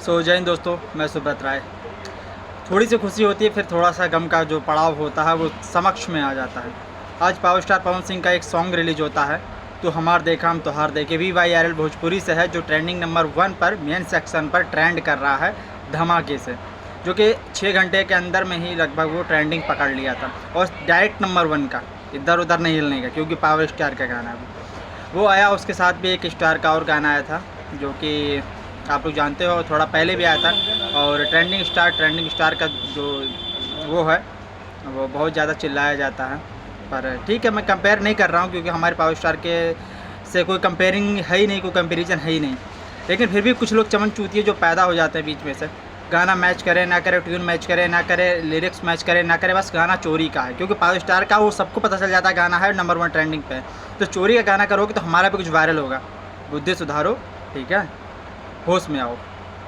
जय हिंद दोस्तों, मैं सुब्रत राय। थोड़ी सी खुशी होती है, फिर थोड़ा सा गम का जो पड़ाव होता है वो समक्ष में आ जाता है। आज पावर स्टार पवन सिंह का एक सॉन्ग रिलीज होता है, तो हमार देखा हम तोहार देखे, VYRL भोजपुरी से है, जो ट्रेंडिंग नंबर 1 पर मेन सेक्शन पर ट्रेंड कर रहा है धमाके से, जो कि 6 घंटे के अंदर में ही लगभग वो ट्रेंडिंग पकड़ लिया था। और डायरेक्ट नंबर 1 का, इधर उधर नहीं हिलने का, क्योंकि पावर स्टार का गाना है वो आया। उसके साथ भी एक स्टार का और गाना आया था, जो कि आप लोग जानते हो, थोड़ा पहले भी आया था। और ट्रेंडिंग स्टार का जो वो है वो बहुत ज़्यादा चिल्लाया जाता है। पर ठीक है, मैं कंपेयर नहीं कर रहा हूँ, क्योंकि हमारे पावर स्टार के से कोई कंपेयरिंग है ही नहीं, कोई कंपेरिजन है ही नहीं। लेकिन फिर भी कुछ लोग चमन चूतिए जो पैदा हो जाते हैं बीच में से, गाना मैच करे ना करे, ट्यून मैच करे ना करे, लिरिक्स मैच करे ना करे, बस गाना चोरी का है। क्योंकि पावर स्टार का वो सबको पता चल जाता है गाना है नंबर 1 ट्रेंडिंग पे, तो चोरी का गाना करोगे तो हमारा भी कुछ वायरल होगा। बुद्धि सुधारो, ठीक है, होश में आओ।